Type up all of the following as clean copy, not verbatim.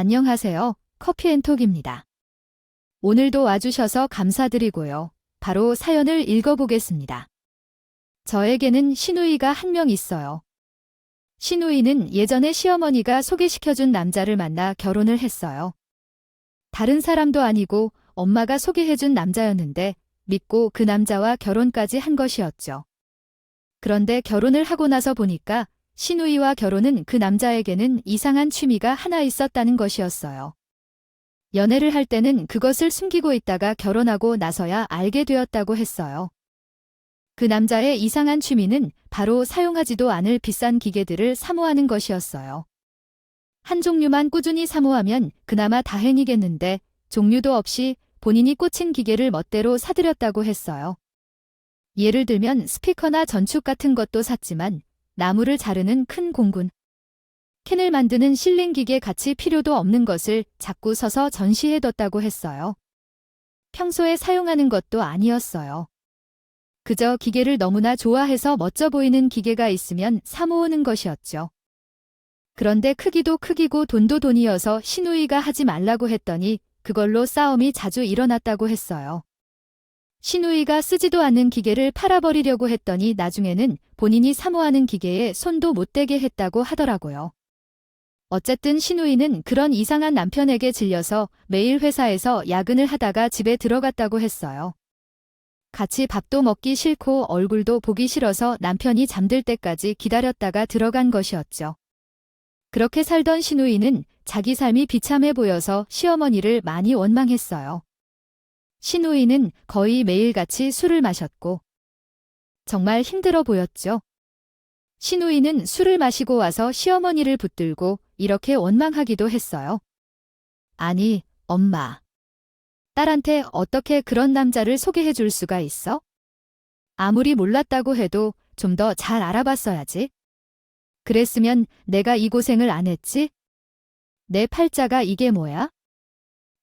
안녕하세요. 커피앤톡입니다. 오늘도 와주셔서 감사드리고요. 바로 사연을 읽어보겠습니다. 저에게는 시누이가 한 명 있어요. 시누이는 예전에 시어머니가 소개시켜준 남자를 만나 결혼을 했어요. 다른 사람도 아니고 엄마가 소개해준 남자였는데 믿고 그 남자와 결혼까지 한 것이었죠. 그런데 결혼을 하고 나서 보니까 시누이와 결혼은 그 남자에게는 이상한 취미가 하나 있었다는 것이었어요. 연애를 할 때는 그것을 숨기고 있다가 결혼하고 나서야 알게 되었다고 했어요. 그 남자의 이상한 취미는 바로 사용하지도 않을 비싼 기계들을 사모하는 것이었어요. 한 종류만 꾸준히 사모하면 그나마 다행이겠는데 종류도 없이 본인이 꽂힌 기계를 멋대로 사들였다고 했어요. 예를 들면 스피커나 전축 같은 것도 샀지만 나무를 자르는 큰 공군, 캔을 만드는 실링 기계 같이 필요도 없는 것을 자꾸 서서 전시해뒀다고 했어요. 평소에 사용하는 것도 아니었어요. 그저 기계를 너무나 좋아해서 멋져 보이는 기계가 있으면 사모으는 것이었죠. 그런데 크기도 크기고 돈도 돈이어서 시누이가 하지 말라고 했더니 그걸로 싸움이 자주 일어났다고 했어요. 시누이가 쓰지도 않는 기계를 팔아버리려고 했더니 나중에는 본인이 사모하는 기계에 손도 못 대게 했다고 하더라고요. 어쨌든 시누이는 그런 이상한 남편에게 질려서 매일 회사에서 야근을 하다가 집에 들어갔다고 했어요. 같이 밥도 먹기 싫고 얼굴도 보기 싫어서 남편이 잠들 때까지 기다렸다가 들어간 것이었죠. 그렇게 살던 시누이는 자기 삶이 비참해 보여서 시어머니를 많이 원망했어요. 시누이는 거의 매일같이 술을 마셨고 정말 힘들어 보였죠. 시누이는 술을 마시고 와서 시어머니를 붙들고 이렇게 원망하기도 했어요. 아니, 엄마. 딸한테 어떻게 그런 남자를 소개해 줄 수가 있어? 아무리 몰랐다고 해도 좀 더 잘 알아봤어야지. 그랬으면 내가 이 고생을 안 했지? 내 팔자가 이게 뭐야?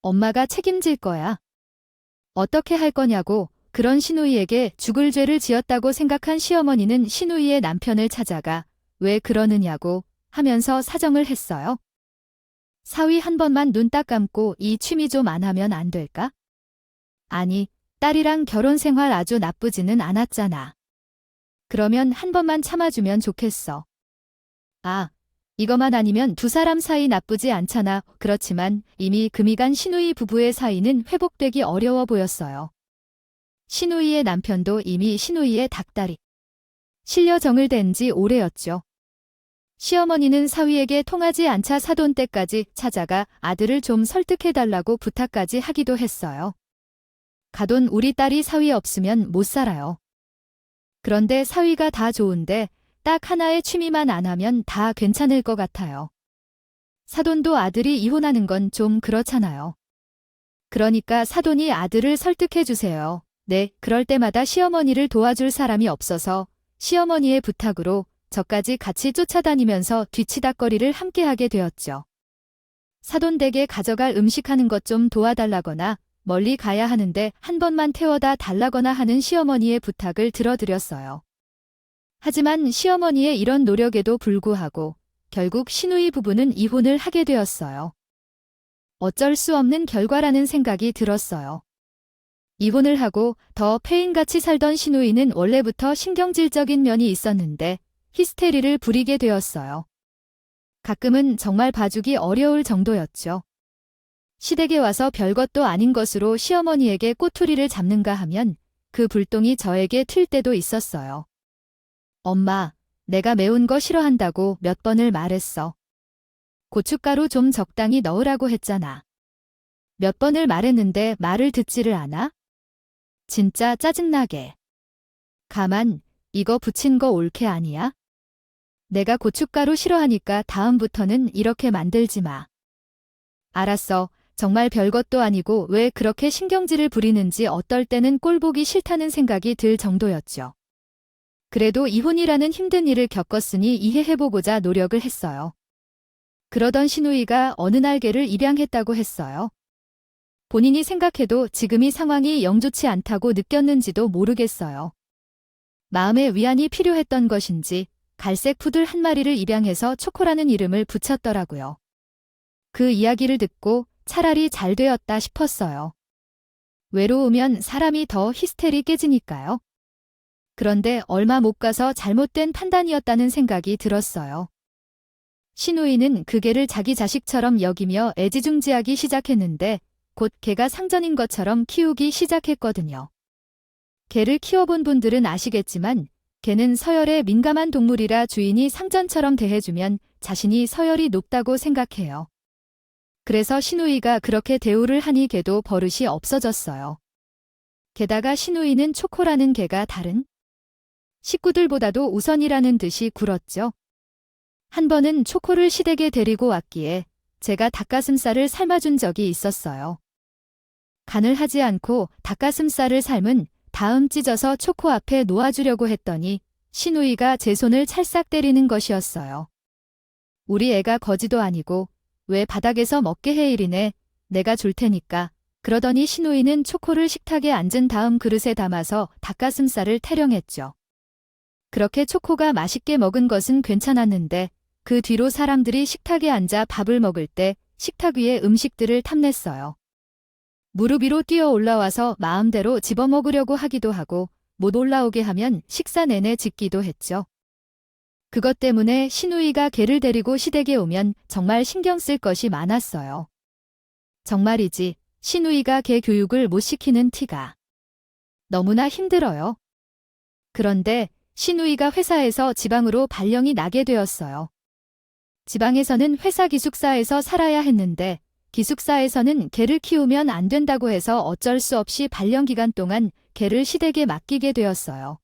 엄마가 책임질 거야. 어떻게 할 거냐고 그런 시누이에게 죽을 죄를 지었다고 생각한 시어머니는 시누이의 남편을 찾아가 왜 그러느냐고 하면서 사정을 했어요. 사위 한 번만 눈 딱 감고 이 취미 좀 안 하면 안 될까? 아니, 딸이랑 결혼 생활 아주 나쁘지는 않았잖아. 그러면 한 번만 참아주면 좋겠어. 아, 이거만 아니면 두 사람 사이 나쁘지 않잖아. 그렇지만 이미 금이 간 시누이 부부의 사이는 회복되기 어려워 보였어요. 시누이의 남편도 이미 시누이의 닭다리 실려 정을 댄 지 오래였죠. 시어머니는 사위에게 통하지 않자 사돈 댁까지 찾아가 아들을 좀 설득해달라고 부탁까지 하기도 했어요. 가돈 우리 딸이 사위 없으면 못 살아요. 그런데 사위가 다 좋은데 딱 하나의 취미만 안 하면 다 괜찮을 것 같아요. 사돈도 아들이 이혼하는 건 좀 그렇잖아요. 그러니까 사돈이 아들을 설득해 주세요. 네, 그럴 때마다 시어머니를 도와줄 사람이 없어서 시어머니의 부탁으로 저까지 같이 쫓아다니면서 뒤치다꺼리를 함께하게 되었죠. 사돈 댁에 가져갈 음식하는 것 좀 도와달라거나 멀리 가야 하는데 한 번만 태워다 달라거나 하는 시어머니의 부탁을 들어드렸어요. 하지만 시어머니의 이런 노력에도 불구하고 결국 시누이 부부는 이혼을 하게 되었어요. 어쩔 수 없는 결과라는 생각이 들었어요. 이혼을 하고 더 페인같이 살던 시누이는 원래부터 신경질적인 면이 있었는데 히스테리를 부리게 되었어요. 가끔은 정말 봐주기 어려울 정도였죠. 시댁에 와서 별것도 아닌 것으로 시어머니에게 꼬투리를 잡는가 하면 그 불똥이 저에게 튈 때도 있었어요. 엄마, 내가 매운 거 싫어한다고 몇 번을 말했어. 고춧가루 좀 적당히 넣으라고 했잖아. 몇 번을 말했는데 말을 듣지를 않아? 진짜 짜증나게. 가만, 이거 부친 거 옳게 아니야? 내가 고춧가루 싫어하니까 다음부터는 이렇게 만들지 마. 알았어. 정말 별것도 아니고 왜 그렇게 신경질을 부리는지 어떨 때는 꼴보기 싫다는 생각이 들 정도였죠. 그래도 이혼이라는 힘든 일을 겪었으니 이해해보고자 노력을 했어요. 그러던 시누이가 어느 날 걔를 입양했다고 했어요. 본인이 생각해도 지금 이 상황이 영 좋지 않다고 느꼈는지도 모르겠어요. 마음의 위안이 필요했던 것인지 갈색 푸들 한 마리를 입양해서 초코라는 이름을 붙였더라고요. 그 이야기를 듣고 차라리 잘 되었다 싶었어요. 외로우면 사람이 더 히스테리 깨지니까요. 그런데 얼마 못 가서 잘못된 판단이었다는 생각이 들었어요. 신우이는 그 개를 자기 자식처럼 여기며 애지중지하기 시작했는데 곧 개가 상전인 것처럼 키우기 시작했거든요. 개를 키워본 분들은 아시겠지만 개는 서열에 민감한 동물이라 주인이 상전처럼 대해주면 자신이 서열이 높다고 생각해요. 그래서 신우이가 그렇게 대우를 하니 개도 버릇이 없어졌어요. 게다가 신우이는 초코라는 개가 다른 식구들보다도 우선이라는 듯이 굴었죠. 한 번은 초코를 시댁에 데리고 왔기에 제가 닭가슴살을 삶아준 적이 있었어요. 간을 하지 않고 닭가슴살을 삶은 다음 찢어서 초코 앞에 놓아주려고 했더니 신우이가 제 손을 찰싹 때리는 것이었어요. 우리 애가 거지도 아니고 왜 바닥에서 먹게 해 이리네. 내가 줄 테니까. 그러더니 신우이는 초코를 식탁에 앉은 다음 그릇에 담아서 닭가슴살을 타령했죠. 그렇게 초코가 맛있게 먹은 것은 괜찮았는데 그 뒤로 사람들이 식탁에 앉아 밥을 먹을 때 식탁 위에 음식들을 탐냈어요. 무릎 위로 뛰어 올라와서 마음대로 집어먹으려고 하기도 하고 못 올라오게 하면 식사 내내 짖기도 했죠. 그것 때문에 신우이가 개를 데리고 시댁에 오면 정말 신경 쓸 것이 많았어요. 정말이지 신우이가 개 교육을 못 시키는 티가 너무나 힘들어요. 그런데 신우이가 회사에서 지방으로 발령이 나게 되었어요. 지방에서는 회사 기숙사에서 살아야 했는데 기숙사에서는 개를 키우면 안 된다고 해서 어쩔 수 없이 발령 기간 동안 개를 시댁에 맡기게 되었어요.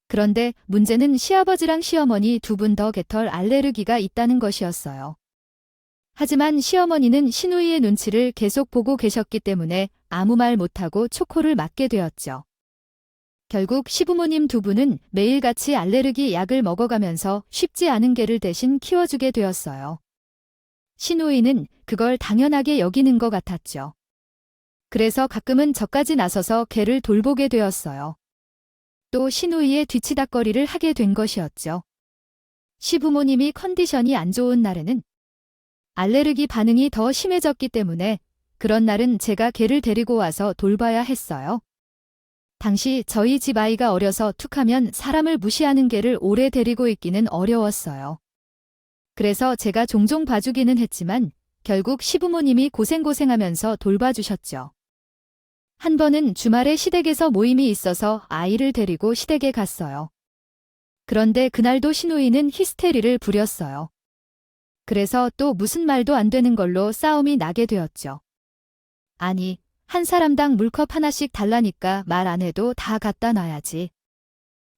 그런데 문제는 시아버지랑 시어머니 두 분 더 개털 알레르기가 있다는 것이었어요. 하지만 시어머니는 신우이의 눈치를 계속 보고 계셨기 때문에 아무 말 못하고 초코를 맡게 되었죠. 결국 시부모님 두 분은 매일같이 알레르기 약을 먹어가면서 쉽지 않은 개를 대신 키워주게 되었어요. 신우이는 그걸 당연하게 여기는 것 같았죠. 그래서 가끔은 저까지 나서서 개를 돌보게 되었어요. 또 신우이의 뒤치다꺼리를 하게 된 것이었죠. 시부모님이 컨디션이 안 좋은 날에는 알레르기 반응이 더 심해졌기 때문에 그런 날은 제가 개를 데리고 와서 돌봐야 했어요. 당시 저희 집 아이가 어려서 툭하면 사람을 무시하는 개를 오래 데리고 있기는 어려웠어요. 그래서 제가 종종 봐주기는 했지만 결국 시부모님이 고생고생하면서 돌봐주셨죠. 한 번은 주말에 시댁에서 모임이 있어서 아이를 데리고 시댁에 갔어요. 그런데 그날도 신우이는 히스테리를 부렸어요. 그래서 또 무슨 말도 안 되는 걸로 싸움이 나게 되었죠. 아니, 한 사람당 물컵 하나씩 달라니까 말 안 해도 다 갖다 놔야지.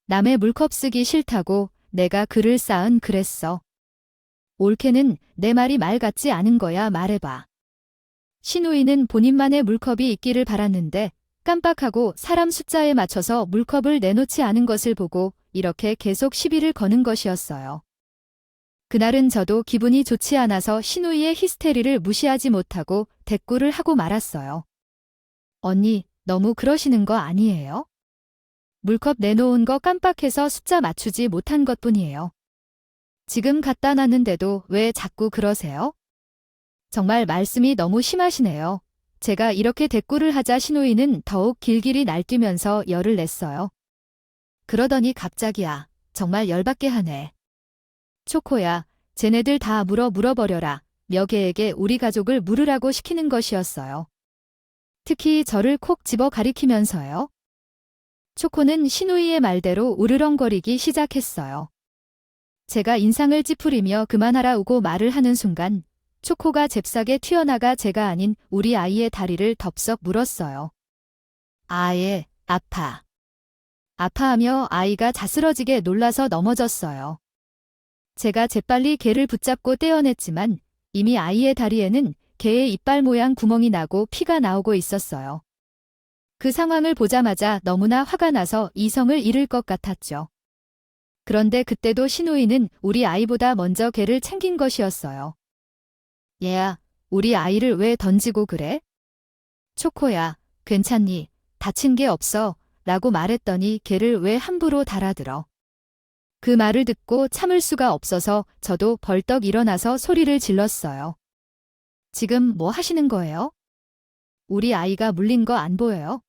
남의 물컵 쓰기 싫다고 내가 글을 쌓은 그랬어. 옳게는 내 말이 말 같지 않은 거야 말해봐. 신우이는 본인만의 물컵이 있기를 바랐는데 깜빡하고 사람 숫자에 맞춰서 물컵을 내놓지 않은 것을 보고 이렇게 계속 시비를 거는 것이었어요. 그날은 저도 기분이 좋지 않아서 신우이의 히스테리를 무시하지 못하고 대꾸를 하고 말았어요. 언니, 너무 그러시는 거 아니에요? 물컵 내놓은 거 깜빡해서 숫자 맞추지 못한 것뿐이에요. 지금 갖다 놨는데도 왜 자꾸 그러세요? 정말 말씀이 너무 심하시네요. 제가 이렇게 대꾸를 하자 신우이는 더욱 길길이 날뛰면서 열을 냈어요. 그러더니 갑자기야, 정말 열받게 하네. 초코야, 쟤네들 다 물어버려라. 몇 개에게 우리 가족을 물으라고 시키는 것이었어요. 특히 저를 콕 집어 가리키면서요. 초코는 신우이의 말대로 우르렁거리기 시작했어요. 제가 인상을 찌푸리며 그만하라고 말을 하는 순간 초코가 잽싸게 튀어나가 제가 아닌 우리 아이의 다리를 덥석 물었어요. 아예, 아파. 아파하며 아이가 자스러지게 놀라서 넘어졌어요. 제가 재빨리 개를 붙잡고 떼어냈지만 이미 아이의 다리에는 개의 이빨 모양 구멍이 나고 피가 나오고 있었어요. 그 상황을 보자마자 너무나 화가 나서 이성을 잃을 것 같았죠. 그런데 그때도 신우이는 우리 아이보다 먼저 개를 챙긴 것이었어요. 얘야, 우리 아이를 왜 던지고 그래? 초코야, 괜찮니? 다친 게 없어. 라고 말했더니 개를 왜 함부로 달아들어. 그 말을 듣고 참을 수가 없어서 저도 벌떡 일어나서 소리를 질렀어요. 지금 뭐 하시는 거예요? 우리 아이가 물린 거 안 보여요?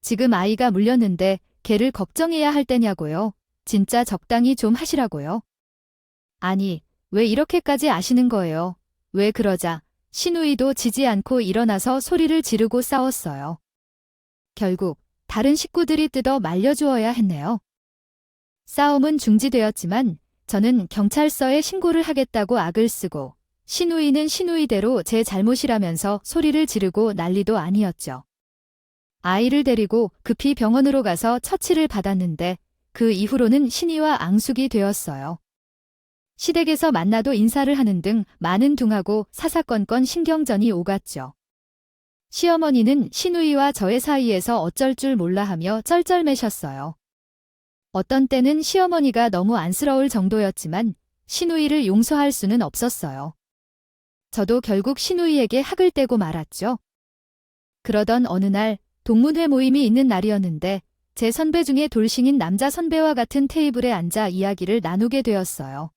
지금 아이가 물렸는데 걔를 걱정해야 할 때냐고요. 진짜 적당히 좀 하시라고요. 아니, 왜 이렇게까지 아시는 거예요? 왜 그러자 신우이도 지지 않고 일어나서 소리를 지르고 싸웠어요. 결국 다른 식구들이 뜯어 말려주어야 했네요. 싸움은 중지되었지만 저는 경찰서에 신고를 하겠다고 악을 쓰고 신우이는 신우이대로 제 잘못이라면서 소리를 지르고 난리도 아니었죠. 아이를 데리고 급히 병원으로 가서 처치를 받았는데 그 이후로는 신이와 앙숙이 되었어요. 시댁에서 만나도 인사를 하는 등 많은 둥하고 사사건건 신경전이 오갔죠. 시어머니는 신우이와 저의 사이에서 어쩔 줄 몰라 하며 쩔쩔매셨어요. 어떤 때는 시어머니가 너무 안쓰러울 정도였지만 신우이를 용서할 수는 없었어요. 저도 결국 신우이에게 학을 떼고 말았죠. 그러던 어느 날 동문회 모임이 있는 날이었는데 제 선배 중에 돌싱인 남자 선배와 같은 테이블에 앉아 이야기를 나누게 되었어요.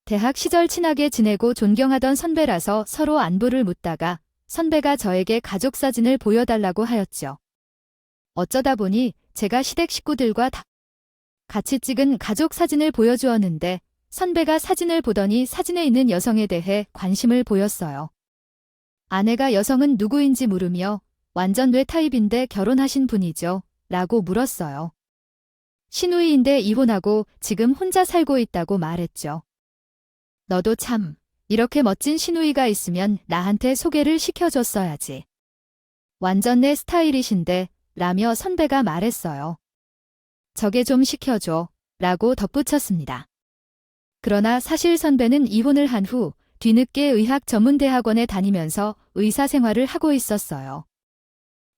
대학 시절 친하게 지내고 존경하던 선배라서 서로 안부를 묻다가 선배가 저에게 가족 사진을 보여달라고 하였죠. 어쩌다 보니 제가 시댁 식구들과 같이 찍은 가족 사진을 보여주었는데 선배가 사진을 보더니 사진에 있는 여성에 대해 관심을 보였어요. 아내가 여성은 누구인지 물으며 완전 뇌 타입인데 결혼하신 분이죠? 라고 물었어요. 신우이인데 이혼하고 지금 혼자 살고 있다고 말했죠. 너도 참, 이렇게 멋진 신우이가 있으면 나한테 소개를 시켜줬어야지. 완전 내 스타일이신데, 라며 선배가 말했어요. 저게 좀 시켜줘, 라고 덧붙였습니다. 그러나 사실 선배는 이혼을 한 후 뒤늦게 의학 전문대학원에 다니면서 의사 생활을 하고 있었어요.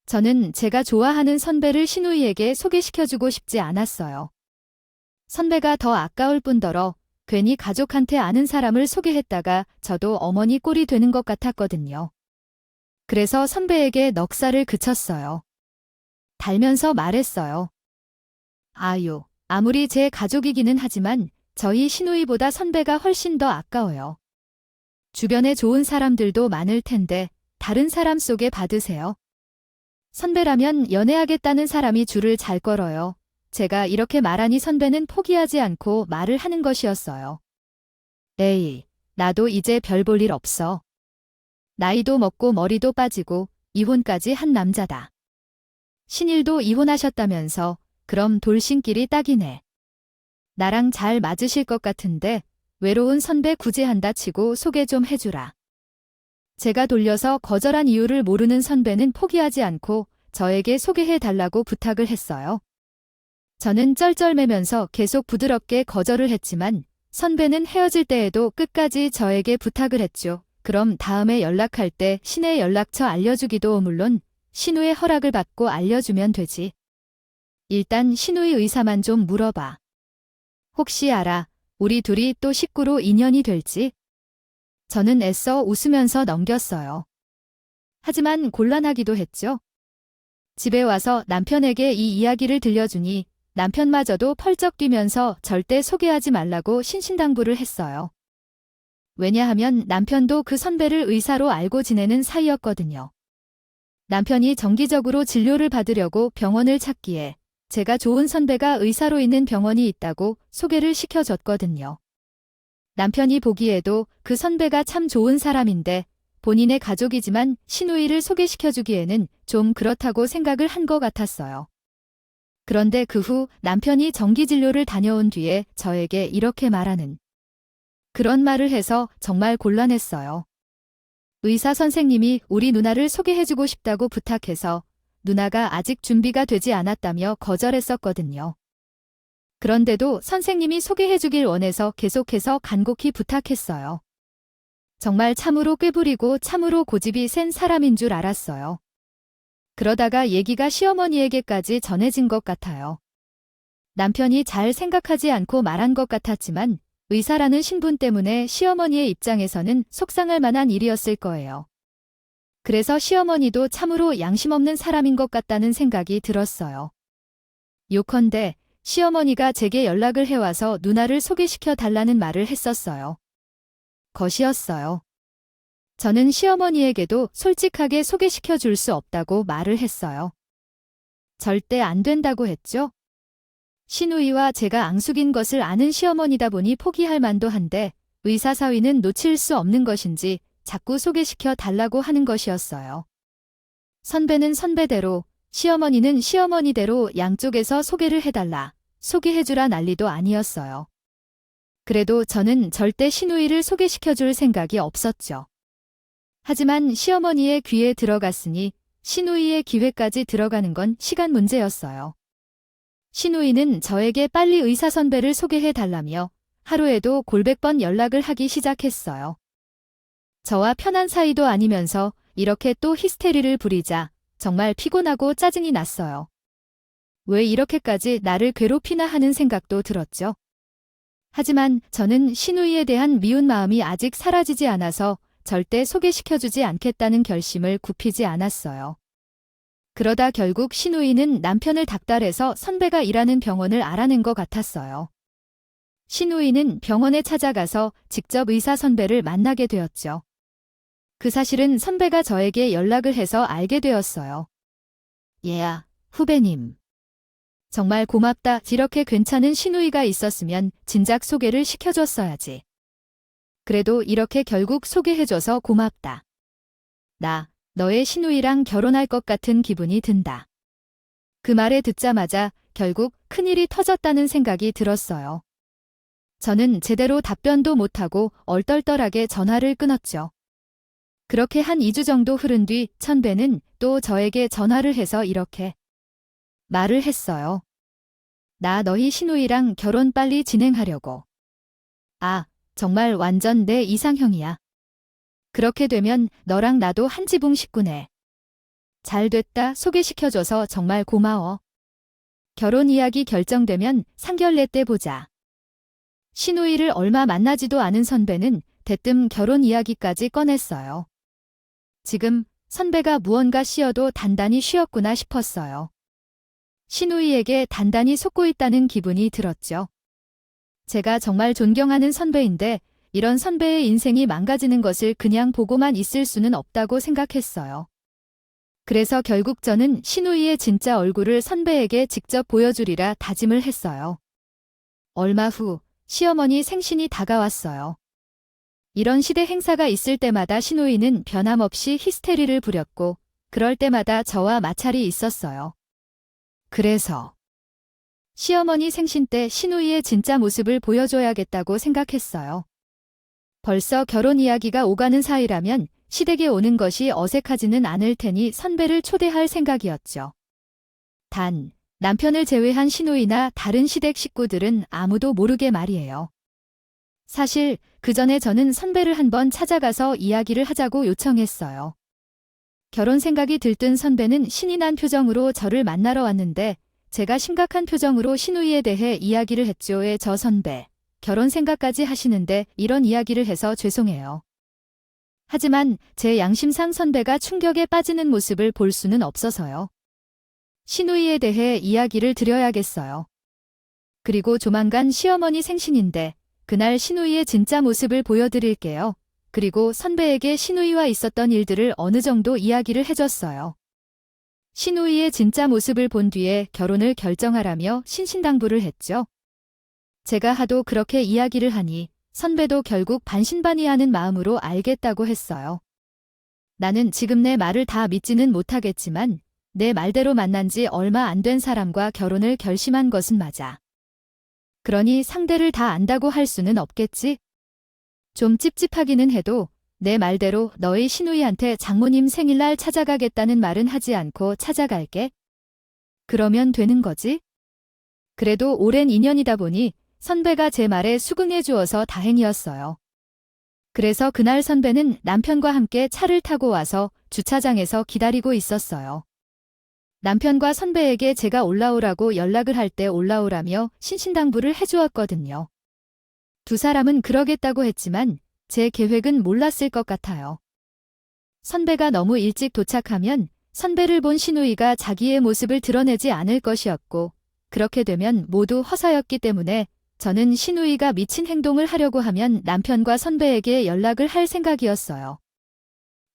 저는 제가 좋아하는 선배를 신우이에게 소개시켜주고 싶지 않았어요. 선배가 더 아까울 뿐더러 괜히 가족한테 아는 사람을 소개했다가 저도 어머니 꼴이 되는 것 같았거든요. 그래서 선배에게 넉살을 그쳤어요. 달면서 말했어요. 아유, 아무리 제 가족이기는 하지만 저희 신우이보다 선배가 훨씬 더 아까워요. 주변에 좋은 사람들도 많을 텐데 다른 사람 속에 받으세요. 선배라면 연애하겠다는 사람이 줄을 잘 걸어요. 제가 이렇게 말하니 선배는 포기하지 않고 말을 하는 것이었어요. 에이, 나도 이제 별 볼 일 없어. 나이도 먹고 머리도 빠지고 이혼까지 한 남자다. 신일도 이혼하셨다면서 그럼 돌싱끼리 딱이네. 나랑 잘 맞으실 것 같은데 외로운 선배 구제한다 치고 소개 좀 해주라. 제가 돌려서 거절한 이유를 모르는 선배는 포기하지 않고 저에게 소개해달라고 부탁을 했어요. 저는 쩔쩔매면서 계속 부드럽게 거절을 했지만 선배는 헤어질 때에도 끝까지 저에게 부탁을 했죠. 그럼 다음에 연락할 때 신의 연락처 알려주기도 물론 신우의 허락을 받고 알려주면 되지. 일단 신우의 의사만 좀 물어봐. 혹시 알아, 우리 둘이 또 식구로 인연이 될지? 저는 애써 웃으면서 넘겼어요. 하지만 곤란하기도 했죠. 집에 와서 남편에게 이 이야기를 들려주니 남편마저도 펄쩍 뛰면서 절대 소개하지 말라고 신신당부를 했어요. 왜냐하면 남편도 그 선배를 의사로 알고 지내는 사이였거든요. 남편이 정기적으로 진료를 받으려고 병원을 찾기에 제가 좋은 선배가 의사로 있는 병원이 있다고 소개를 시켜줬거든요. 남편이 보기에도 그 선배가 참 좋은 사람인데 본인의 가족이지만 신우이를 소개시켜주기에는 좀 그렇다고 생각을 한 것 같았어요. 그런데 그 후 남편이 정기진료를 다녀온 뒤에 저에게 이렇게 말하는 그런 말을 해서 정말 곤란했어요. 의사 선생님이 우리 누나를 소개해주고 싶다고 부탁해서 누나가 아직 준비가 되지 않았다며 거절했었거든요. 그런데도 선생님이 소개해주길 원해서 계속해서 간곡히 부탁했어요. 정말 참으로 꾀부리고 참으로 고집이 센 사람인 줄 알았어요. 그러다가 얘기가 시어머니에게까지 전해진 것 같아요. 남편이 잘 생각하지 않고 말한 것 같았지만 의사라는 신분 때문에 시어머니의 입장에서는 속상할 만한 일이었을 거예요. 그래서 시어머니도 참으로 양심 없는 사람인 것 같다는 생각이 들었어요. 요컨대 시어머니가 제게 연락을 해와서 누나를 소개시켜 달라는 말을 했었어요. 것이었어요. 저는 시어머니에게도 솔직하게 소개시켜 줄 수 없다고 말을 했어요. 절대 안 된다고 했죠. 시누이와 제가 앙숙인 것을 아는 시어머니다 보니 포기할 만도 한데 의사 사위는 놓칠 수 없는 것인지 자꾸 소개시켜 달라고 하는 것이었어요. 선배는 선배대로, 시어머니는 시어머니대로 양쪽에서 소개를 해달라, 소개해주라 난리도 아니었어요. 그래도 저는 절대 시누이를 소개시켜줄 생각이 없었죠. 하지만 시어머니의 귀에 들어갔으니 시누이의 기회까지 들어가는 건 시간 문제였어요. 시누이는 저에게 빨리 의사 선배를 소개해달라며 하루에도 골백 번 연락을 하기 시작했어요. 저와 편한 사이도 아니면서 이렇게 또 히스테리를 부리자 정말 피곤하고 짜증이 났어요. 왜 이렇게까지 나를 괴롭히나 하는 생각도 들었죠. 하지만 저는 시누이에 대한 미운 마음이 아직 사라지지 않아서 절대 소개시켜주지 않겠다는 결심을 굽히지 않았어요. 그러다 결국 시누이는 남편을 닥달해서 선배가 일하는 병원을 알아낸 것 같았어요. 시누이는 병원에 찾아가서 직접 의사 선배를 만나게 되었죠. 그 사실은 선배가 저에게 연락을 해서 알게 되었어요. 얘야, 후배님. 정말 고맙다. 이렇게 괜찮은 시누이가 있었으면 진작 소개를 시켜줬어야지. 그래도 이렇게 결국 소개해줘서 고맙다. 나 너의 시누이랑 결혼할 것 같은 기분이 든다. 그 말에 듣자마자 결국 큰일이 터졌다는 생각이 들었어요. 저는 제대로 답변도 못하고 얼떨떨하게 전화를 끊었죠. 그렇게 한 2주 정도 흐른 뒤 선배는 또 저에게 전화를 해서 이렇게 말을 했어요. 나 너희 시누이랑 결혼 빨리 진행하려고. 아, 정말 완전 내 이상형이야. 그렇게 되면 너랑 나도 한 지붕 식구네. 잘 됐다. 소개시켜줘서 정말 고마워. 결혼 이야기 결정되면 상견례 때 보자. 시누이를 얼마 만나지도 않은 선배는 대뜸 결혼 이야기까지 꺼냈어요. 지금 선배가 무언가 씌어도 단단히 쉬었구나 싶었어요. 시누이에게 단단히 속고 있다는 기분이 들었죠. 제가 정말 존경하는 선배인데 이런 선배의 인생이 망가지는 것을 그냥 보고만 있을 수는 없다고 생각했어요. 그래서 결국 저는 시누이의 진짜 얼굴을 선배에게 직접 보여주리라 다짐을 했어요. 얼마 후 시어머니 생신이 다가왔어요. 이런 시대 행사가 있을 때마다 시누이는 변함없이 히스테리를 부렸고 그럴 때마다 저와 마찰이 있었어요. 그래서 시어머니 생신 때 시누이의 진짜 모습을 보여줘야겠다고 생각했어요. 벌써 결혼 이야기가 오가는 사이라면 시댁에 오는 것이 어색하지는 않을 테니 선배를 초대할 생각이었죠. 단, 남편을 제외한 시누이나 다른 시댁 식구들은 아무도 모르게 말이에요. 사실 그 전에 저는 선배를 한번 찾아가서 이야기를 하자고 요청했어요. 결혼 생각이 들뜬 선배는 신이 난 표정으로 저를 만나러 왔는데 제가 심각한 표정으로 시누이에 대해 이야기를 했죠. 저 선배, 결혼 생각까지 하시는데 이런 이야기를 해서 죄송해요. 하지만 제 양심상 선배가 충격에 빠지는 모습을 볼 수는 없어서요. 시누이에 대해 이야기를 드려야겠어요. 그리고 조만간 시어머니 생신인데 그날 시누이의 진짜 모습을 보여드릴게요. 그리고 선배에게 시누이와 있었던 일들을 어느 정도 이야기를 해줬어요. 시누이의 진짜 모습을 본 뒤에 결혼을 결정하라며 신신당부를 했죠. 제가 하도 그렇게 이야기를 하니 선배도 결국 반신반의하는 마음으로 알겠다고 했어요. 나는 지금 내 말을 다 믿지는 못하겠지만 내 말대로 만난 지 얼마 안 된 사람과 결혼을 결심한 것은 맞아. 그러니 상대를 다 안다고 할 수는 없겠지? 좀 찝찝하기는 해도 내 말대로 너희 시누이한테 장모님 생일날 찾아가겠다는 말은 하지 않고 찾아갈게. 그러면 되는 거지? 그래도 오랜 인연이다 보니 선배가 제 말에 수긍해 주어서 다행이었어요. 그래서 그날 선배는 남편과 함께 차를 타고 와서 주차장에서 기다리고 있었어요. 남편과 선배에게 제가 올라오라고 연락을 할 때 올라오라며 신신당부를 해주었거든요. 두 사람은 그러겠다고 했지만 제 계획은 몰랐을 것 같아요. 선배가 너무 일찍 도착하면 선배를 본 시누이가 자기의 모습을 드러내지 않을 것이었고 그렇게 되면 모두 허사였기 때문에 저는 시누이가 미친 행동을 하려고 하면 남편과 선배에게 연락을 할 생각이었어요.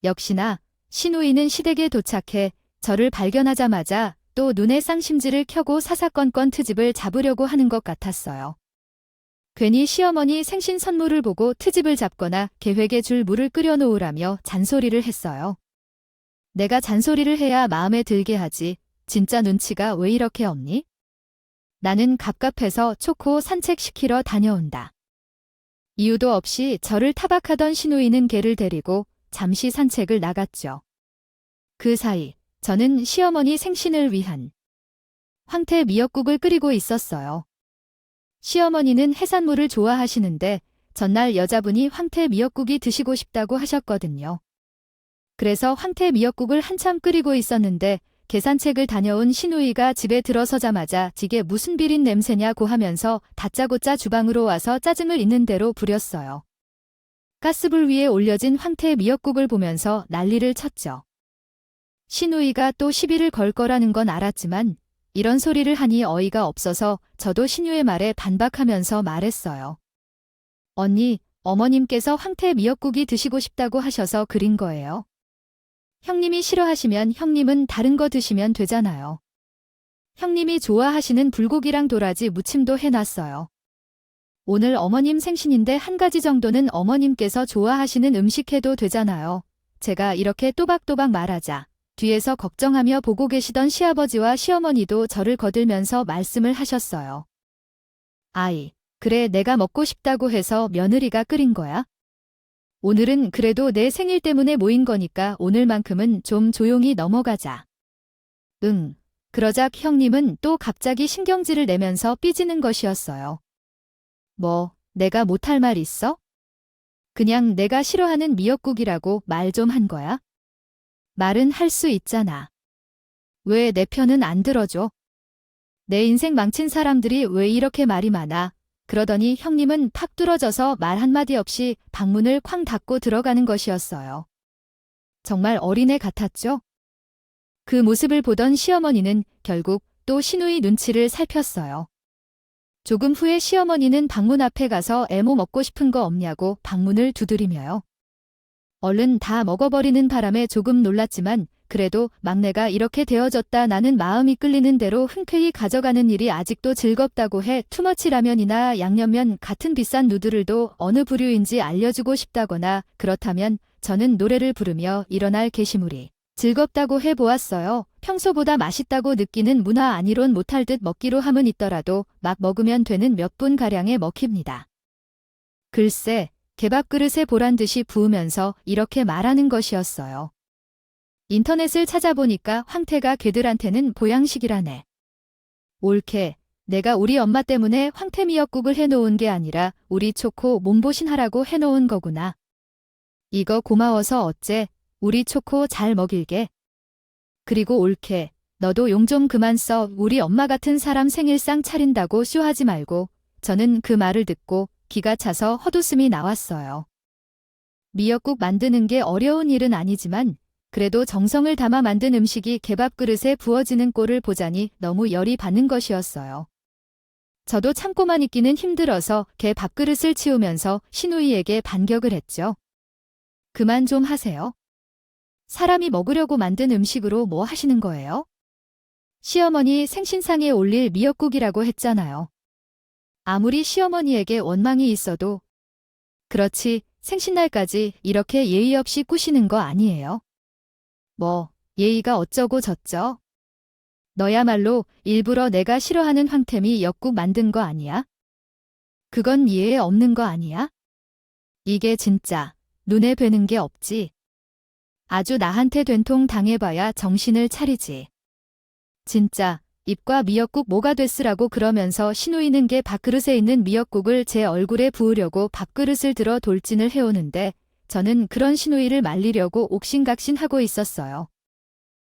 역시나 신우이는 시댁에 도착해 저를 발견하자마자 또 눈에 쌍심지를 켜고 사사건건 트집을 잡으려고 하는 것 같았어요. 괜히 시어머니 생신 선물을 보고 트집을 잡거나 계획에 줄 물을 끓여놓으라며 잔소리를 했어요. 내가 잔소리를 해야 마음에 들게 하지. 진짜 눈치가 왜 이렇게 없니? 나는 갑갑해서 초코 산책시키러 다녀온다. 이유도 없이 저를 타박하던 시누이는 개를 데리고 잠시 산책을 나갔죠. 그 사이 저는 시어머니 생신을 위한 황태 미역국을 끓이고 있었어요. 시어머니는 해산물을 좋아하시는데 전날 여자분이 황태 미역국이 드시고 싶다고 하셨거든요. 그래서 황태 미역국을 한참 끓이고 있었는데 계산책을 다녀온 시누이가 집에 들어서자마자 이게 무슨 비린 냄새냐고 하면서 다짜고짜 주방으로 와서 짜증을 있는 대로 부렸어요. 가스불 위에 올려진 황태 미역국을 보면서 난리를 쳤죠. 시누이가 또 시비를 걸 거라는 건 알았지만 이런 소리를 하니 어이가 없어서 저도 시누의 말에 반박하면서 말했어요. 언니, 어머님께서 황태 미역국이 드시고 싶다고 하셔서 그린 거예요. 형님이 싫어하시면 형님은 다른 거 드시면 되잖아요. 형님이 좋아하시는 불고기랑 도라지 무침도 해놨어요. 오늘 어머님 생신인데 한 가지 정도는 어머님께서 좋아하시는 음식 해도 되잖아요. 제가 이렇게 또박또박 말하자 뒤에서 걱정하며 보고 계시던 시아버지와 시어머니도 저를 거들면서 말씀을 하셨어요. 아이, 그래 내가 먹고 싶다고 해서 며느리가 끓인 거야? 오늘은 그래도 내 생일 때문에 모인 거니까 오늘만큼은 좀 조용히 넘어가자. 응. 그러자 형님은 또 갑자기 신경질을 내면서 삐지는 것이었어요. 뭐, 내가 못할 말 있어? 그냥 내가 싫어하는 미역국이라고 말 좀 한 거야? 말은 할 수 있잖아. 왜 내 편은 안 들어줘? 내 인생 망친 사람들이 왜 이렇게 말이 많아? 그러더니 형님은 팍 뚫어져서 말 한마디 없이 방문을 쾅 닫고 들어가는 것이었어요. 정말 어린애 같았죠? 그 모습을 보던 시어머니는 결국 또 시누이 눈치를 살폈어요. 조금 후에 시어머니는 방문 앞에 가서 애모 먹고 싶은 거 없냐고 방문을 두드리며요. 얼른 다 먹어버리는 바람에 조금 놀랐지만 그래도 막내가 이렇게 되어졌다 나는 마음이 끌리는 대로 흔쾌히 가져가는 일이 아직도 즐겁다고 해 투머치 라면이나 양념면 같은 비싼 누드들도 어느 부류인지 알려주고 싶다거나 그렇다면 저는 노래를 부르며 일어날 게시물이 즐겁다고 해보았어요. 평소보다 맛있다고 느끼는 문화 아니론 못할 듯 먹기로 함은 있더라도 막 먹으면 되는 몇 분가량에 먹힙니다. 글쎄, 개밥 그릇에 보란 듯이 부으면서 이렇게 말하는 것이었어요. 인터넷을 찾아보니까 황태가 개들한테는 보양식이라네. 옳게, 내가 우리 엄마 때문에 황태 미역국을 해놓은 게 아니라 우리 초코 몸보신하라고 해놓은 거구나. 이거 고마워서 어째, 우리 초코 잘 먹일게. 그리고 옳게, 너도 용 좀 그만 써. 우리 엄마 같은 사람 생일상 차린다고 쇼하지 말고. 저는 그 말을 듣고 기가 차서 헛웃음이 나왔어요. 미역국 만드는 게 어려운 일은 아니지만 그래도 정성을 담아 만든 음식이 개밥 그릇에 부어지는 꼴을 보자니 너무 열이 받는 것이었어요. 저도 참고만 있기는 힘들어서 개 밥그릇을 치우면서 시누이에게 반격을 했죠. 그만 좀 하세요. 사람이 먹으려고 만든 음식으로 뭐 하시는 거예요? 시어머니 생신상에 올릴 미역국이라고 했잖아요. 아무리 시어머니에게 원망이 있어도 그렇지 생신날까지 이렇게 예의 없이 꾸시는 거 아니에요? 뭐 예의가 어쩌고 저쩌? 너야말로 일부러 내가 싫어하는 황태미 엽국 만든 거 아니야? 그건 예에 없는 거 아니야? 이게 진짜 눈에 뵈는 게 없지. 아주 나한테 된통 당해봐야 정신을 차리지. 진짜 입과 미역국 뭐가 됐으라고 그러면서 시누이는 게 밥그릇에 있는 미역국을 제 얼굴에 부으려고 밥그릇을 들어 돌진을 해오는데 저는 그런 시누이를 말리려고 옥신각신하고 있었어요.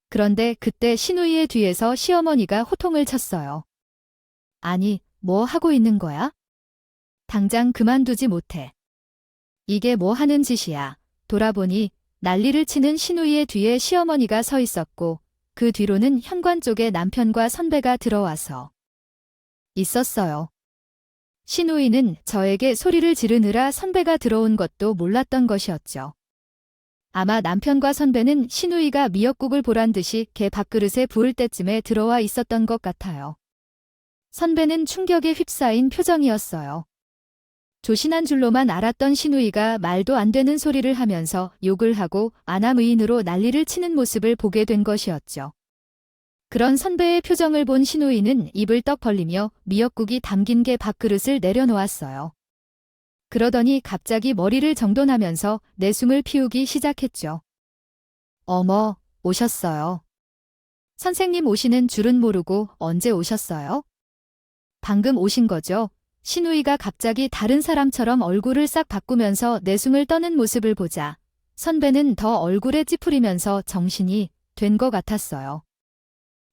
그런데 그때 시누이의 뒤에서 시어머니가 호통을 쳤어요. 아니, 뭐 하고 있는 거야? 당장 그만두지 못해. 이게 뭐 하는 짓이야. 돌아보니 난리를 치는 시누이의 뒤에 시어머니가 서 있었고 그 뒤로는 현관 쪽에 남편과 선배가 들어와서 있었어요. 시누이는 저에게 소리를 지르느라 선배가 들어온 것도 몰랐던 것이었죠. 아마 남편과 선배는 신우이가 미역국을 보란 듯이 개 밥그릇에 부을 때쯤에 들어와 있었던 것 같아요. 선배는 충격에 휩싸인 표정이었어요. 조신한 줄로만 알았던 신우이가 말도 안 되는 소리를 하면서 욕을 하고 안함의인으로 난리를 치는 모습을 보게 된 것이었죠. 그런 선배의 표정을 본 신우이는 입을 떡 벌리며 미역국이 담긴 개 밥그릇을 내려놓았어요. 그러더니 갑자기 머리를 정돈하면서 내숭을 피우기 시작했죠. 어머, 오셨어요. 선생님 오시는 줄은 모르고 언제 오셨어요? 방금 오신 거죠? 신우이가 갑자기 다른 사람처럼 얼굴을 싹 바꾸면서 내숭을 떠는 모습을 보자 선배는 더 얼굴에 찌푸리면서 정신이 된 것 같았어요.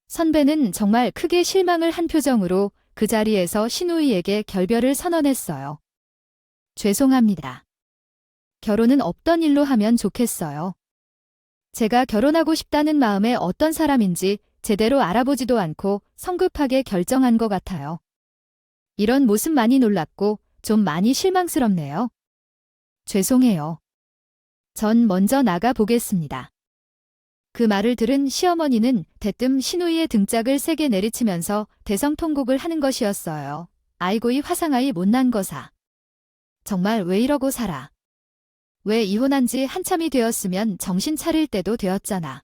선배는 정말 크게 실망을 한 표정으로 그 자리에서 신우이에게 결별을 선언했어요. 죄송합니다. 결혼은 없던 일로 하면 좋겠어요. 제가 결혼하고 싶다는 마음에 어떤 사람인지 제대로 알아보지도 않고 성급하게 결정한 것 같아요. 이런 모습 많이 놀랐고 좀 많이 실망스럽네요. 죄송해요. 전 먼저 나가 보겠습니다. 그 말을 들은 시어머니는 대뜸 신우이의 등짝을 세게 내리치면서 대성통곡을 하는 것이었어요. 아이고 이 화상아이 못난 거사. 정말 왜 이러고 살아. 왜 이혼한 지 한참이 되었으면 정신 차릴 때도 되었잖아.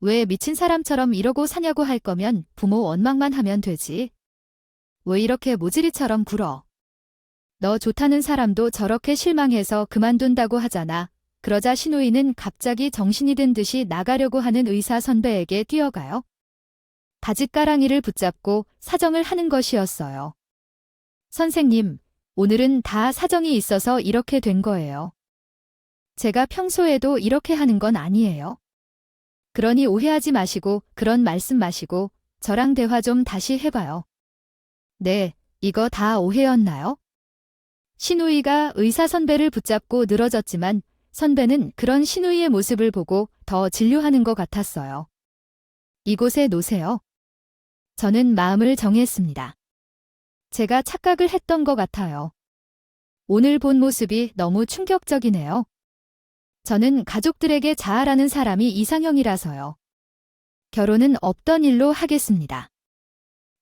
왜 미친 사람처럼 이러고 사냐고 할 거면 부모 원망만 하면 되지. 왜 이렇게 모질이처럼 굴어. 너 좋다는 사람도 저렇게 실망해서 그만둔다고 하잖아. 그러자 신우이는 갑자기 정신이 든 듯이 나가려고 하는 의사 선배에게 뛰어가요. 바짓가랑이를 붙잡고 사정을 하는 것이었어요. 선생님, 오늘은 다 사정이 있어서 이렇게 된 거예요. 제가 평소에도 이렇게 하는 건 아니에요. 그러니 오해하지 마시고 그런 말씀 마시고 저랑 대화 좀 다시 해봐요. 네, 이거 다 오해였나요? 신우이가 의사 선배를 붙잡고 늘어졌지만 선배는 그런 신우이의 모습을 보고 더 진료하는 것 같았어요. 이곳에 놓으세요. 저는 마음을 정했습니다. 제가 착각을 했던 것 같아요. 오늘 본 모습이 너무 충격적이네요. 저는 가족들에게 자아라는 사람이 이상형이라서요. 결혼은 없던 일로 하겠습니다.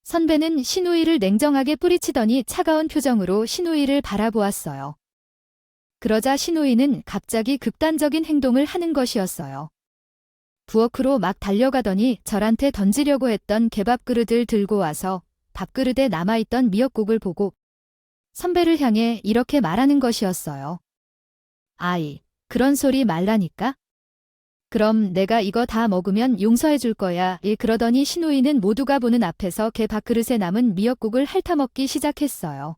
선배는 신우이를 냉정하게 뿌리치더니 차가운 표정으로 신우이를 바라보았어요. 그러자 신우이는 갑자기 극단적인 행동을 하는 것이었어요. 부엌으로 막 달려가더니 절한테 던지려고 했던 개밥그릇을 들고 와서 밥그릇에 남아있던 미역국을 보고 선배를 향해 이렇게 말하는 것이었어요. 아이, 그런 소리 말라니까? 그럼 내가 이거 다 먹으면 용서해 줄 거야. 그러더니 신우이는 모두가 보는 앞에서 개 밥그릇에 남은 미역국을 핥아먹기 시작했어요.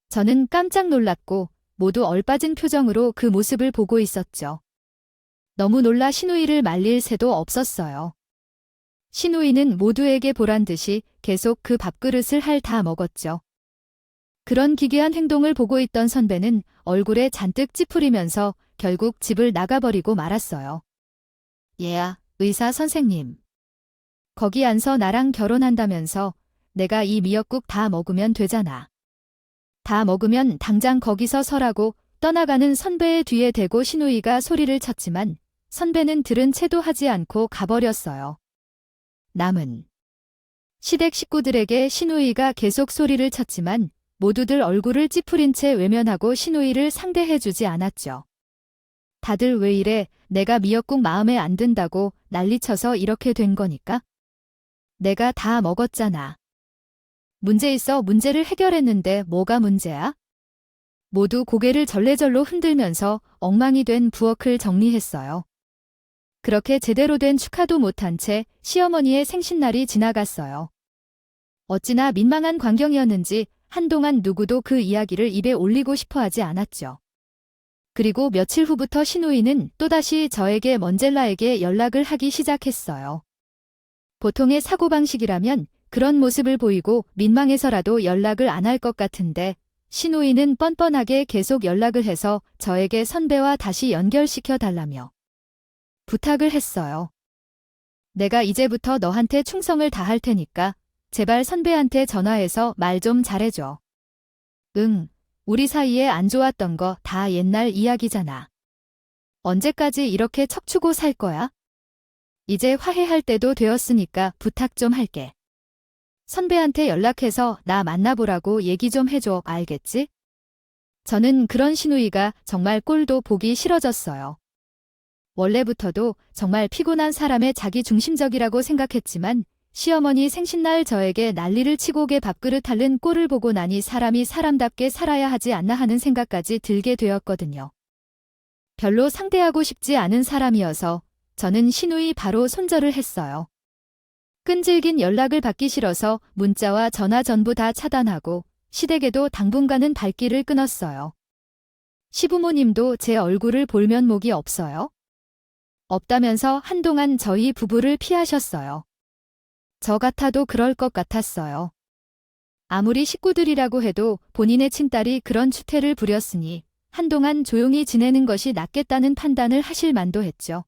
저는 깜짝 놀랐고 모두 얼빠진 표정으로 그 모습을 보고 있었죠. 너무 놀라 신우이를 말릴 새도 없었어요. 신우이는 모두에게 보란 듯이 계속 그 밥그릇을 핥아 먹었죠. 그런 기괴한 행동을 보고 있던 선배는 얼굴에 잔뜩 찌푸리면서 결국 집을 나가버리고 말았어요. 얘야, 의사 선생님. 거기 앉서 나랑 결혼한다면서 내가 이 미역국 다 먹으면 되잖아. 다 먹으면 당장 거기서 서라고 떠나가는 선배의 뒤에 대고 신우이가 소리를 쳤지만 선배는 들은 채도 하지 않고 가버렸어요. 남은 시댁 식구들에게 신우이가 계속 소리를 쳤지만 모두들 얼굴을 찌푸린 채 외면하고 신우이를 상대해주지 않았죠. 다들 왜 이래? 내가 미역국 마음에 안 든다고 난리쳐서 이렇게 된 거니까? 내가 다 먹었잖아. 문제 있어 문제를 해결했는데 뭐가 문제야? 모두 고개를 절레절로 흔들면서 엉망이 된 부엌을 정리했어요. 그렇게 제대로 된 축하도 못한 채 시어머니의 생신날이 지나갔어요. 어찌나 민망한 광경이었는지 한동안 누구도 그 이야기를 입에 올리고 싶어 하지 않았죠. 그리고 며칠 후부터 신우이는 또다시 저에게 먼젤라에게 연락을 하기 시작했어요. 보통의 사고방식이라면 그런 모습을 보이고 민망해서라도 연락을 안 할 것 같은데 신우이는 뻔뻔하게 계속 연락을 해서 저에게 선배와 다시 연결시켜 달라며 부탁을 했어요. 내가 이제부터 너한테 충성을 다할 테니까 제발 선배한테 전화해서 말 좀 잘해줘. 응, 우리 사이에 안 좋았던 거 다 옛날 이야기잖아. 언제까지 이렇게 척추고 살 거야? 이제 화해할 때도 되었으니까 부탁 좀 할게. 선배한테 연락해서 나 만나보라고 얘기 좀 해줘, 알겠지? 저는 그런 신우이가 정말 꼴도 보기 싫어졌어요. 원래부터도 정말 피곤한 사람의 자기 중심적이라고 생각했지만 시어머니 생신날 저에게 난리를 치고 개 밥그릇 핥는 꼴을 보고 나니 사람이 사람답게 살아야 하지 않나 하는 생각까지 들게 되었거든요. 별로 상대하고 싶지 않은 사람이어서 저는 신우이 바로 손절을 했어요. 끈질긴 연락을 받기 싫어서 문자와 전화 전부 다 차단하고 시댁에도 당분간은 발길을 끊었어요. 시부모님도 제 얼굴을 볼 면목이 없어요. 없다면서 한동안 저희 부부를 피하셨어요. 저 같아도 그럴 것 같았어요. 아무리 식구들이라고 해도 본인의 친딸이 그런 추태를 부렸으니 한동안 조용히 지내는 것이 낫겠다는 판단을 하실 만도 했죠.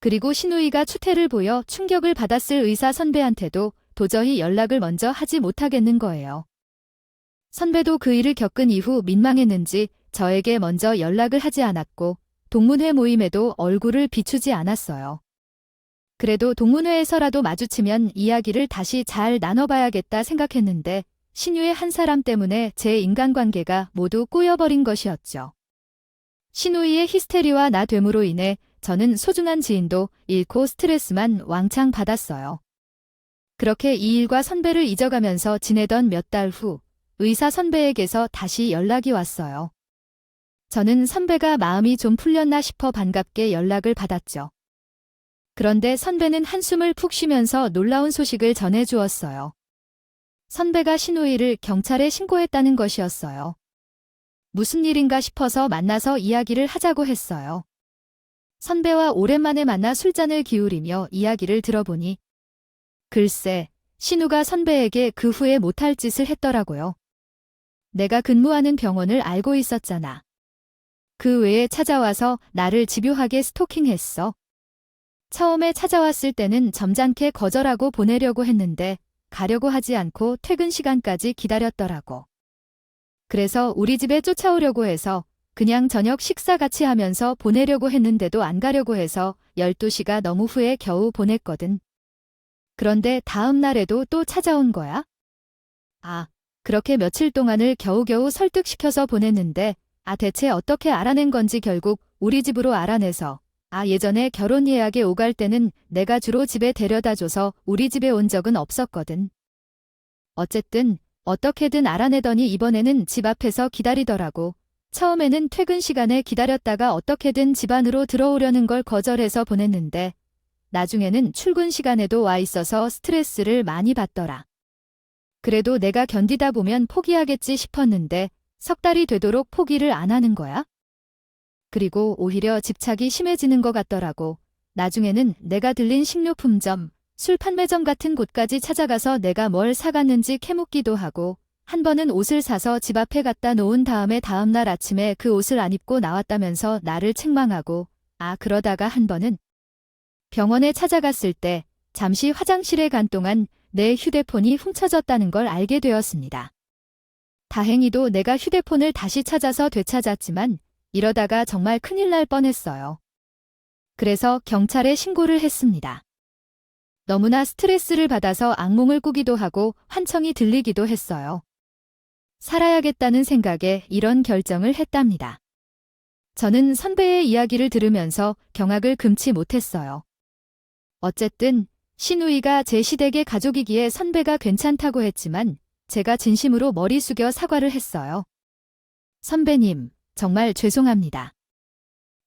그리고 신우이가 추태를 보여 충격을 받았을 의사 선배한테도 도저히 연락을 먼저 하지 못하겠는 거예요. 선배도 그 일을 겪은 이후 민망했는지 저에게 먼저 연락을 하지 않았고 동문회 모임에도 얼굴을 비추지 않았어요. 그래도 동문회에서라도 마주치면 이야기를 다시 잘 나눠봐야겠다 생각했는데 신우의 한 사람 때문에 제 인간관계가 모두 꼬여버린 것이었죠. 신우이의 히스테리와 나 됨으로 인해 저는 소중한 지인도 잃고 스트레스만 왕창 받았어요. 그렇게 이 일과 선배를 잊어가면서 지내던 몇 달 후 의사 선배에게서 다시 연락이 왔어요. 저는 선배가 마음이 좀 풀렸나 싶어 반갑게 연락을 받았죠. 그런데 선배는 한숨을 푹 쉬면서 놀라운 소식을 전해주었어요. 선배가 신우이를 경찰에 신고했다는 것이었어요. 무슨 일인가 싶어서 만나서 이야기를 하자고 했어요. 선배와 오랜만에 만나 술잔을 기울이며 이야기를 들어보니 글쎄, 신우가 선배에게 그 후에 못할 짓을 했더라고요. 내가 근무하는 병원을 알고 있었잖아. 그 외에 찾아와서 나를 집요하게 스토킹했어. 처음에 찾아왔을 때는 점잖게 거절하고 보내려고 했는데 가려고 하지 않고 퇴근 시간까지 기다렸더라고. 그래서 우리 집에 쫓아오려고 해서 그냥 저녁 식사 같이 하면서 보내려고 했는데도 안 가려고 해서 12시가 너무 후에 겨우 보냈거든. 그런데 다음 날에도 또 찾아온 거야? 그렇게 며칠 동안을 겨우겨우 설득시켜서 보냈는데 대체 어떻게 알아낸 건지 결국 우리 집으로 알아내서 예전에 결혼 예약에 오갈 때는 내가 주로 집에 데려다줘서 우리 집에 온 적은 없었거든. 어쨌든 어떻게든 알아내더니 이번에는 집 앞에서 기다리더라고. 처음에는 퇴근 시간에 기다렸다가 어떻게든 집 안으로 들어오려는 걸 거절해서 보냈는데 나중에는 출근 시간에도 와 있어서 스트레스를 많이 받더라. 그래도 내가 견디다 보면 포기하겠지 싶었는데 석 달이 되도록 포기를 안 하는 거야? 그리고 오히려 집착이 심해지는 것 같더라고. 나중에는 내가 들린 식료품점, 술 판매점 같은 곳까지 찾아가서 내가 뭘 사갔는지 캐묻기도 하고 한 번은 옷을 사서 집 앞에 갖다 놓은 다음에 다음날 아침에 그 옷을 안 입고 나왔다면서 나를 책망하고 그러다가 한 번은 병원에 찾아갔을 때 잠시 화장실에 간 동안 내 휴대폰이 훔쳐졌다는 걸 알게 되었습니다. 다행히도 내가 휴대폰을 다시 찾아서 되찾았지만 이러다가 정말 큰일 날 뻔했어요. 그래서 경찰에 신고를 했습니다. 너무나 스트레스를 받아서 악몽을 꾸기도 하고 환청이 들리기도 했어요. 살아야겠다는 생각에 이런 결정을 했답니다. 저는 선배의 이야기를 들으면서 경악을 금치 못했어요. 어쨌든 신우이가 제 시댁의 가족이기에 선배가 괜찮다고 했지만 제가 진심으로 머리 숙여 사과를 했어요. 선배님, 정말 죄송합니다.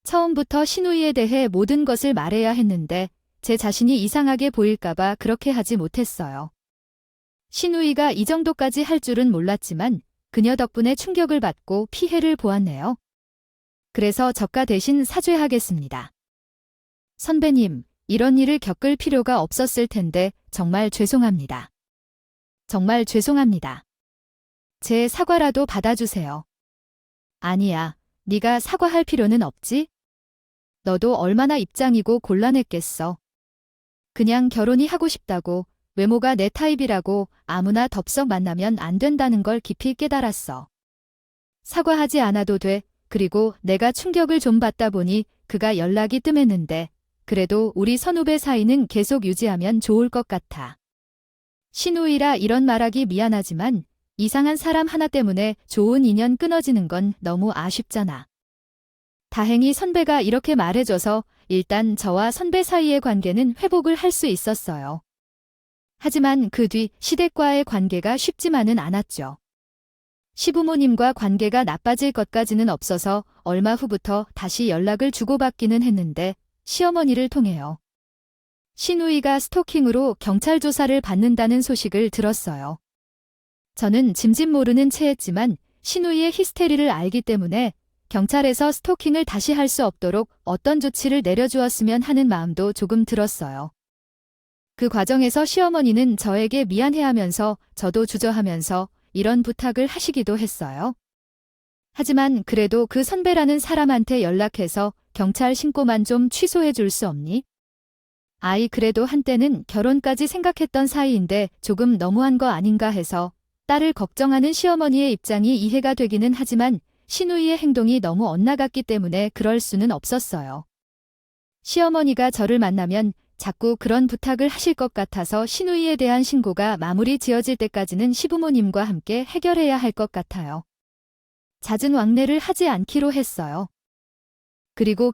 처음부터 신우이에 대해 모든 것을 말해야 했는데 제 자신이 이상하게 보일까봐 그렇게 하지 못했어요. 신우이가 이 정도까지 할 줄은 몰랐지만 그녀 덕분에 충격을 받고 피해를 보았네요. 그래서 저가 대신 사죄하겠습니다. 선배님, 이런 일을 겪을 필요가 없었을 텐데 정말 죄송합니다. 정말 죄송합니다. 제 사과라도 받아주세요. 아니야, 네가 사과할 필요는 없지? 너도 얼마나 입장이고 곤란했겠어. 그냥 결혼이 하고 싶다고, 외모가 내 타입이라고 아무나 덥석 만나면 안 된다는 걸 깊이 깨달았어. 사과하지 않아도 돼. 그리고 내가 충격을 좀 받다 보니 그가 연락이 뜸했는데 그래도 우리 선후배 사이는 계속 유지하면 좋을 것 같아. 신우이라 이런 말하기 미안하지만 이상한 사람 하나 때문에 좋은 인연 끊어지는 건 너무 아쉽잖아. 다행히 선배가 이렇게 말해줘서 일단 저와 선배 사이의 관계는 회복을 할 수 있었어요. 하지만 그 뒤 시댁과의 관계가 쉽지만은 않았죠. 시부모님과 관계가 나빠질 것까지는 없어서 얼마 후부터 다시 연락을 주고받기는 했는데 시어머니를 통해요. 신우이가 스토킹으로 경찰 조사를 받는다는 소식을 들었어요. 저는 짐짓 모르는 채했지만 신우이의 히스테리를 알기 때문에 경찰에서 스토킹을 다시 할 수 없도록 어떤 조치를 내려주었으면 하는 마음도 조금 들었어요. 그 과정에서 시어머니는 저에게 미안해하면서 저도 주저하면서 이런 부탁을 하시기도 했어요. 하지만 그래도 그 선배라는 사람한테 연락해서 경찰 신고만 좀 취소해 줄 수 없니? 아이 그래도 한때는 결혼까지 생각했던 사이인데 조금 너무한 거 아닌가 해서 딸을 걱정하는 시어머니의 입장이 이해가 되기는 하지만 신우이의 행동이 너무 엇나갔기 때문에 그럴 수는 없었어요. 시어머니가 저를 만나면 자꾸 그런 부탁을 하실 것 같아서 신우이에 대한 신고가 마무리 지어질 때까지는 시부모님과 함께 해결해야 할 것 같아요. 잦은 왕래를 하지 않기로 했어요. 그리고